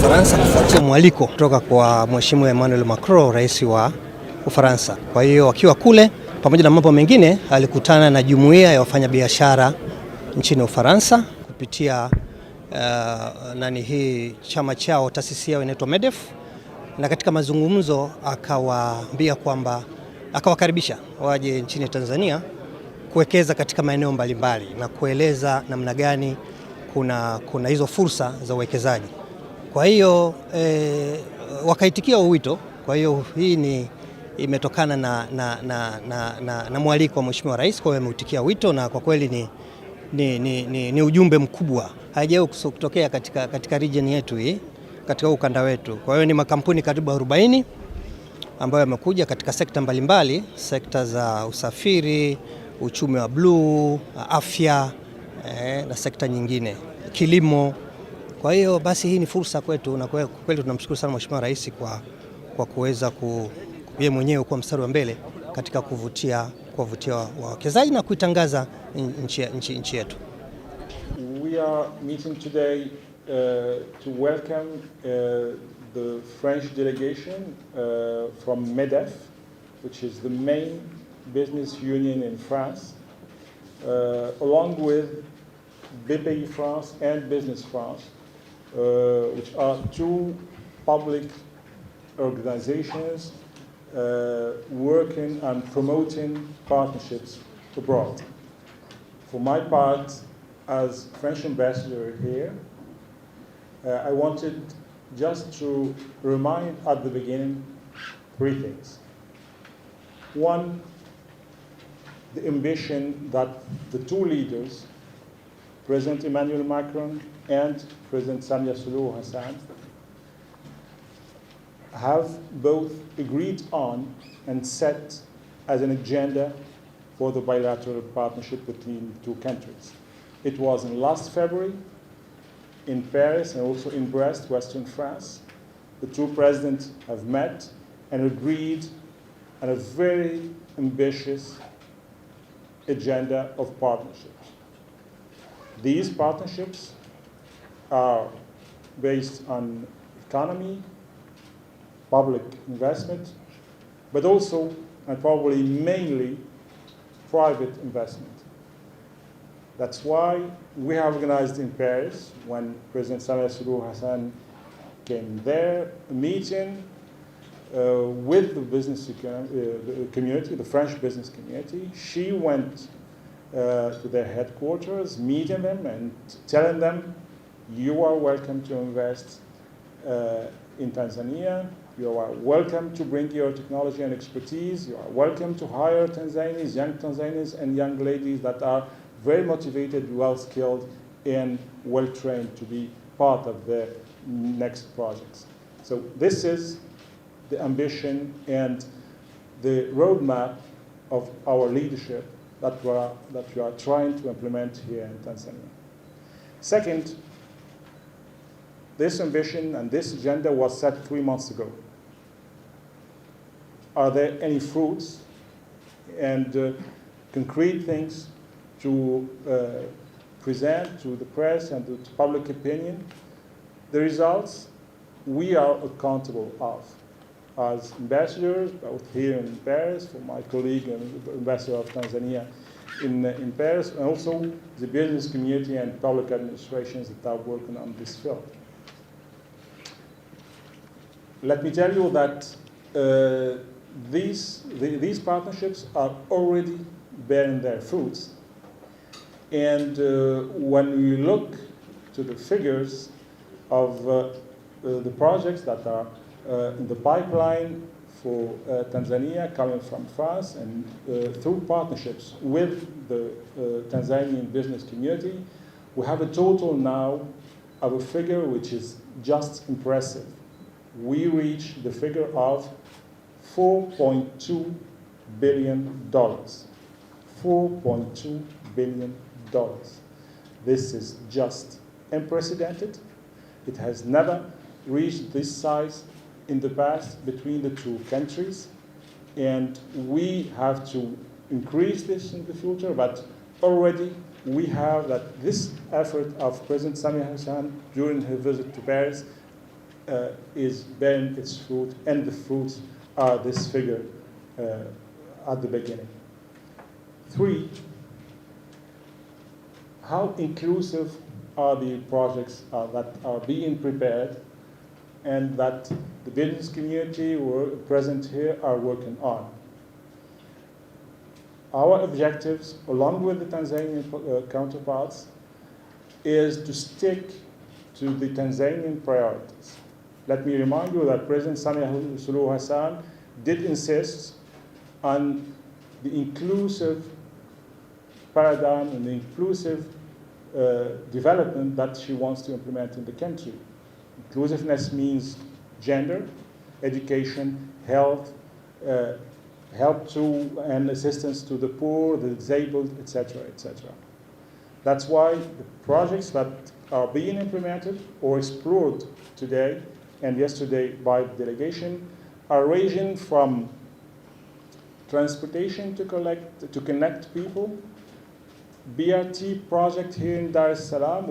Ufaransa kufuatia mwaliko kutoka kwa Mheshimiwa Emmanuel Macron, rais wa Ufaransa. Kwa hiyo akiwa kule, pamoja na mambo mengine, alikutana na jumuiya ya wafanyabiashara nchini Ufaransa kupitia chama chao, taasisi yao inaitwa MEDEF, na katika mazungumzo akawaambia kwamba akawakaribisha waje nchini Tanzania kuwekeza katika maeneo mbalimbali na kueleza namna gani kuna hizo fursa za uwekezaji. Kwa hiyo wakaitikia wito. Kwa hiyo hii imetokana na mwaliko wa Mheshimiwa Rais. Kwa hiyo ameutikia wito, na kwa kweli ni ujumbe mkubwa, haijawahi kutokea katika region yetu hii, katika ukanda wetu. Kwa hiyo ni makampuni karibu 40 ambayo yamekuja katika sekta mbalimbali, sekta za usafiri, uchumi wa bluu, afya na sekta nyingine, kilimo. Kwa hiyo basi hii ni fursa kwetu, na kwa kweli tunamshukuru sana Mheshimiwa Rais kwa kuweza yeye mwenyewe kuwa mstari wa mbele katika kuwavutia wawekezaji na kuitangaza nchi yetu. We are meeting today to welcome the French delegation from MEDEF, which is the main business union in France, along with BPI France and Business France, which are two public organizations working on promoting partnerships abroad. For my part, as French ambassador here, I wanted just to remind at the beginning 3 things. One, the ambition that the two leaders, President Emmanuel Macron and President Samia Suluhu Hassan, have both agreed on and set as an agenda for the bilateral partnership between the two countries. It was in last February in Paris and also in Brest, Western France. The two presidents have met and agreed on a very ambitious agenda of partnerships. These partnerships are based on economy, public investment, but also, and probably mainly, private investment. That's why we have organized in Paris, when President Samia Suluhu Hassan came there, a meeting with the business community, the French business community. She went to their headquarters, meeting them and telling them, you are welcome to invest in Tanzania. You are welcome to bring your technology and expertise. You are welcome to hire Tanzanians, young Tanzanians and young ladies that are very motivated, well-skilled, and well-trained to be part of the next projects. So this is the ambition and the roadmap of our leadership that we are trying to implement here in Tanzania. Second, this ambition and this agenda was set 3 months ago. Are there any fruits and concrete things to present to the press and to public opinion? The results we are accountable of as ambassadors, both here in Paris, for my colleague and ambassador of Tanzania in Paris, and also the business community and public administrations that are working on this field. Let me tell you that these partnerships are already bearing their fruits. And when we look to the figures of the projects that are in the pipeline for Tanzania coming from France and through partnerships with the Tanzanian business community, we have a total now of a figure which is just impressive. We reach the figure of $4.2 billion. $4.2 billion. This is just unprecedented. It has never reached this size in the past between the two countries, and we have to increase this in the future, but already we have that this effort of President Samia Hassan during her visit to Paris is bearing its fruit, and the fruits are this figure at the beginning. 3, how inclusive are the projects that are being prepared and that the business community who are present here are working on? Our objectives, along with the Tanzanian counterparts, is to stick to the Tanzanian priorities. Let me remind you that President Samia Suluhu Hassan did insist on the inclusive paradigm and the inclusive development that she wants to implement in the country. Inclusiveness means gender, education, health, help to and assistance to the poor, the disabled, etc., etc. That's why the projects that are being implemented or explored today and yesterday by the delegation are ranging from transportation to connect people, BRT project here in Dar es Salaam.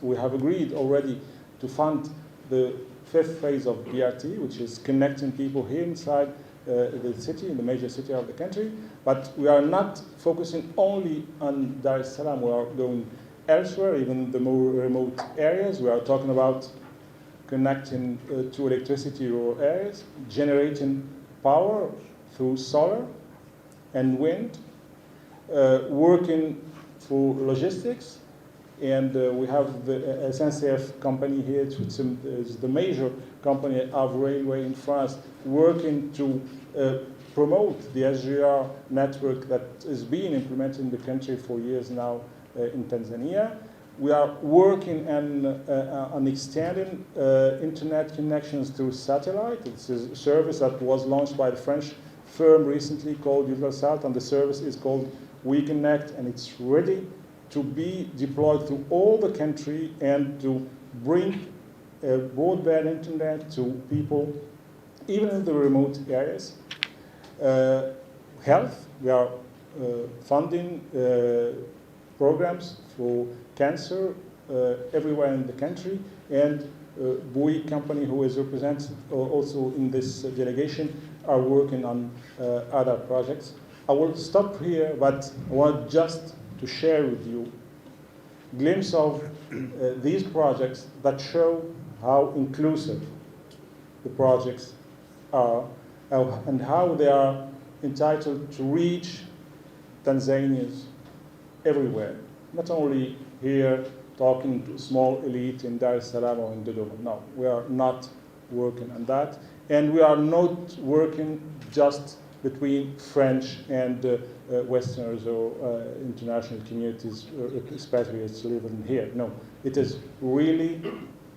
We have agreed already to fund the 5th phase of BRT, which is connecting people here inside the city, in the major city of the country. But we are not focusing only on Dar es Salaam. We are going elsewhere, even the more remote areas. We are talking about connecting to electricity rural areas, generating power through solar and wind, working for logistics. And we have the SNCF company here, which is the major company of railway in France, working to promote the SGR network that is being implemented in the country for years now in Tanzania. We are working on extending internet connections through satellite. It's a service that was launched by the French firm recently called Eutelsat, and the service is called WeConnect, and it's ready to be deployed through all the country and to bring broadband internet to people, even in the remote areas. Health, we are funding programs for cancer everywhere in the country, and Bouygues company, who is represented also in this delegation, are working on other projects. I will stop here, but I want just to share with you a glimpse of these projects that show how inclusive the projects are and how they are entitled to reach Tanzanians everywhere, not only here talking to a small elite in Dar es Salaam or in Dodoma. No, we are not working on that, and we are not working just between French and Westerners or international communities, expatriates living here. No, it is really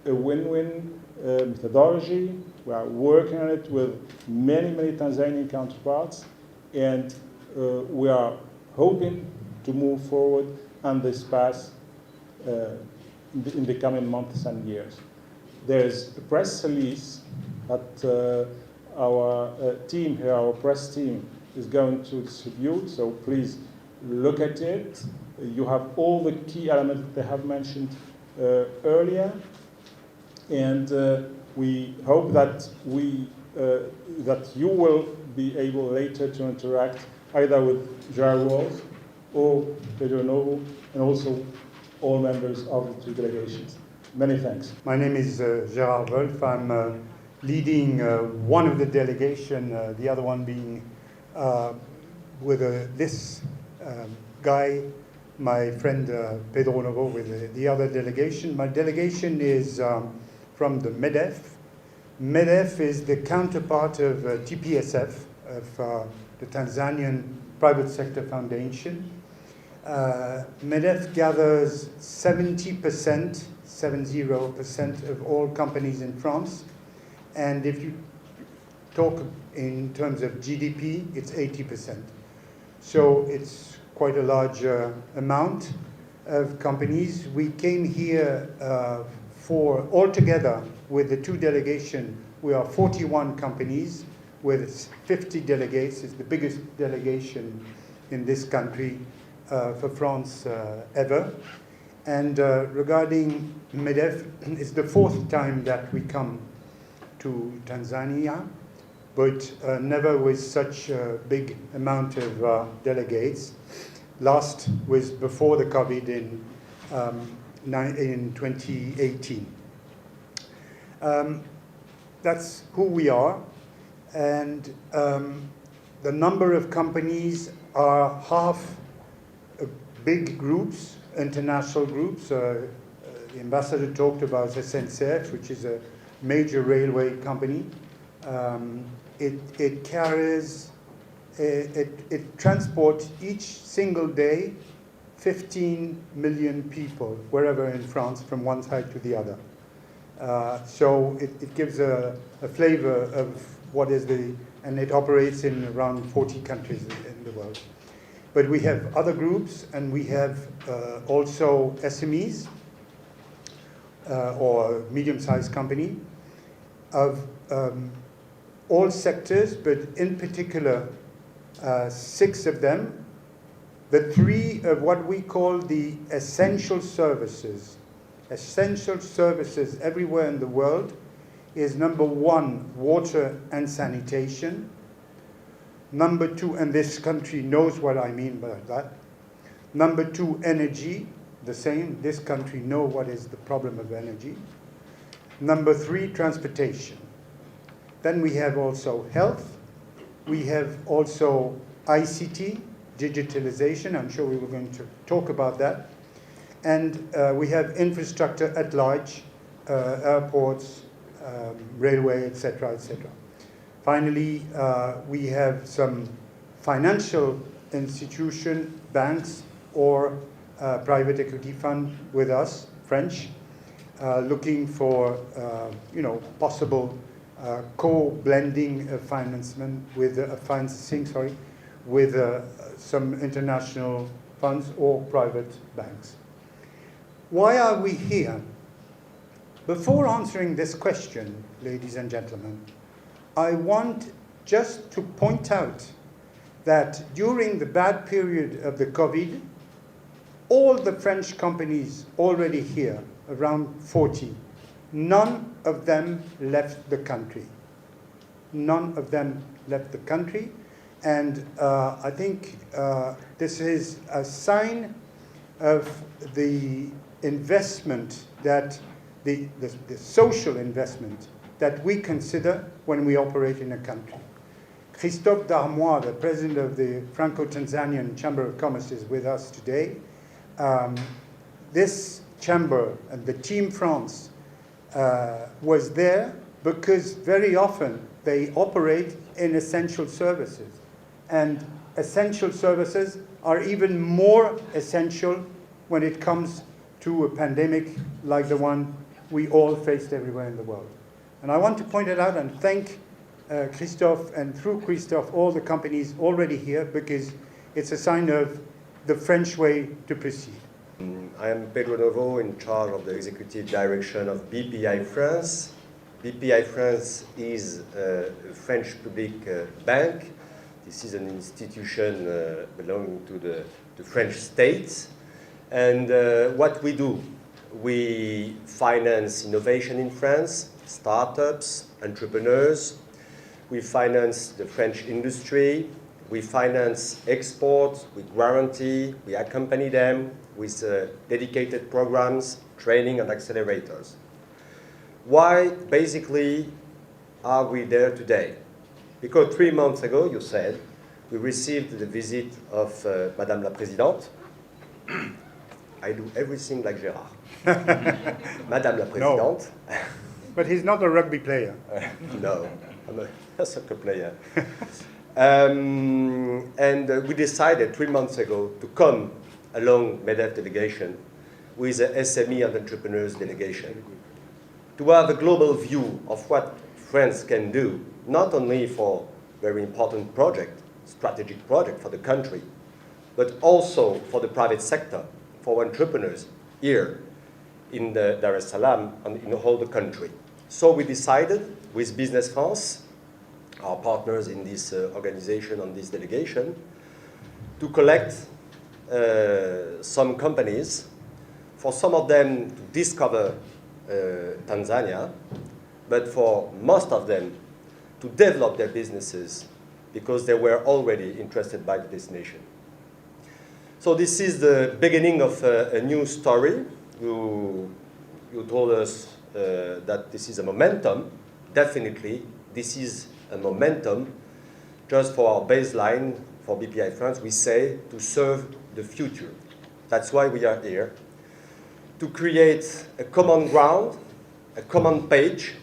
a win-win methodology. We are working on it with many, many Tanzanian counterparts, and we are hoping to move forward on this path in the coming months and years. There's a press release that our team here, our press team, is going to distribute, so please look at it. You have all the key elements that they have mentioned earlier, and we hope that that you will be able later to interact either with Gerard Wolf or Pedro Novo, and also all members of the two delegations. Many thanks. My name is Gerard Wolf. I'm leading one of the delegation, the other one being with this guy, my friend Pedro Novo, with the other delegation. My delegation is from the MEDEF. MEDEF is the counterpart of TPSF, of the Tanzanian Private Sector Foundation. MEDEF gathers 70% of all companies in France. And if you talk in terms of GDP, it's 80%. So it's quite a large amount of companies. We came here for, altogether, with the two delegations, we are 41 companies with 50 delegates. It's the biggest delegation in this country for France ever. And regarding MEDEF, it's the fourth time that we come to Tanzania, but never with such a big amount of delegates. Last was before the COVID in 2018. That's who we are, and the number of companies are half big groups, international groups. The ambassador talked about SNCF, which is a major railway company. It carries, it transports each single day 15 million people wherever in France from one side to the other. So it gives a flavor of what is and it operates in around 40 countries in the world. But we have other groups, and we have also SMEs or medium-sized company of all sectors, but in particular 6 of them. The 3 of what we call the essential services. Essential services everywhere in the world is number 1, water and sanitation. Number 2, and this country knows what I mean by that. Number 2, energy, the same. This country knows what is the problem of energy. Number 3, transportation. Then we have also health. We have also ICT, digitalization. I'm sure we were going to talk about that. And we have infrastructure at large, airports, railway, etc., etc. Finally, we have some financial institution, banks, or private equity fund with us, French, looking for possible co-blending financing with some international funds or private banks. Why are we here? Before answering this question, ladies and gentlemen, I want just to point out that during the bad period of the COVID, all the French companies already here, around 40, none of them left the country. None of them left the country. And I think this is a sign of the investment that the social investment that we consider when we operate in a country. Christophe Darmois, the president of the Franco-Tanzanian Chamber of Commerce, is with us today. This chamber and the Team France was there because very often they operate in essential services. And essential services are even more essential when it comes to a pandemic like the one we all faced everywhere in the world. And I want to point it out and thank Christophe, and through Christophe, all the companies already here, because it's a sign of the French way to proceed. I am Pedro Novo, in charge of the executive direction of BPI France. BPI France is a French public bank. This is an institution belonging to the French state. And what we do, we finance innovation in France, startups, entrepreneurs. We finance the French industry. We finance exports, we guarantee, we accompany them with dedicated programs, training and accelerators. Why, basically, are we there today? Because 3 months ago, you said, we received the visit of Madame la Présidente. I do everything like Gérard. Madame la Présidente. No. But he's not a rugby player. No, I'm a soccer player. And we decided 3 months ago to come along MEDEF delegation with the SME and entrepreneurs delegation to have a global view of what France can do, not only for very important project, strategic project for the country, but also for the private sector, for entrepreneurs here in the Dar es Salaam and in the whole country. So we decided with Business France, our partners in this organization on this delegation, to collect some companies for some of them to discover Tanzania, but for most of them to develop their businesses because they were already interested by the destination. So this is the beginning of a new story. You told us that this is a momentum. Definitely, this is a momentum. Just for our baseline, for BPI France, we say to serve the future. That's why we are here, to create a common ground, a common page,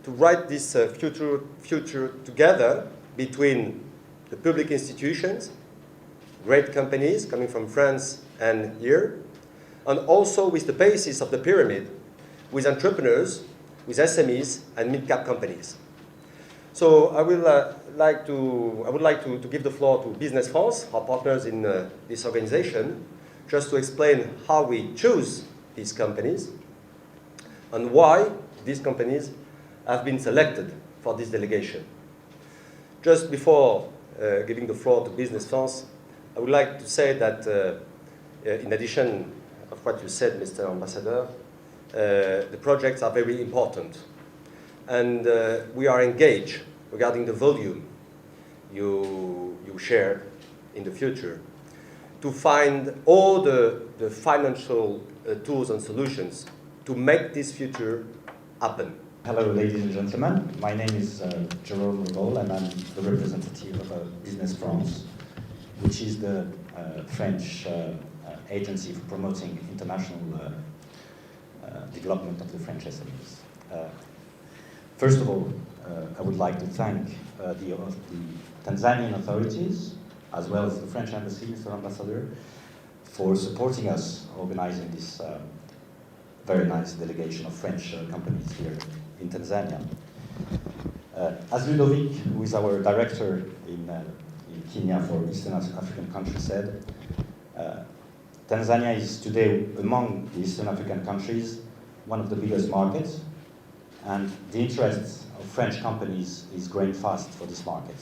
to write this future together between the public institutions, great companies coming from France and here, and also with the basis of the pyramid, with entrepreneurs, with SMEs and mid-cap companies. So I would like to give the floor to Business France, our partners in this organization, just to explain how we choose these companies and why these companies have been selected for this delegation. Just before giving the floor to Business France, I would like to say that in addition of what you said, Mr. Ambassador, the projects are very important. And we are engaged regarding the volume you shared in the future to find all the financial tools and solutions to make this future happen. Hello, ladies and gentlemen. My name is Jerome Rodol, and I'm the representative of Business France, which is the French agency for promoting international development of the French SMEs. First of all, I would like to thank the Tanzanian authorities, as well as the French embassy, Mr. Ambassador, for supporting us organizing this very nice delegation of French companies here in Tanzania. As Ludovic, who is our director in Kenya for Eastern African countries, said, Tanzania is today, among the Eastern African countries, one of the biggest markets, and the interest of French companies is growing fast for this market.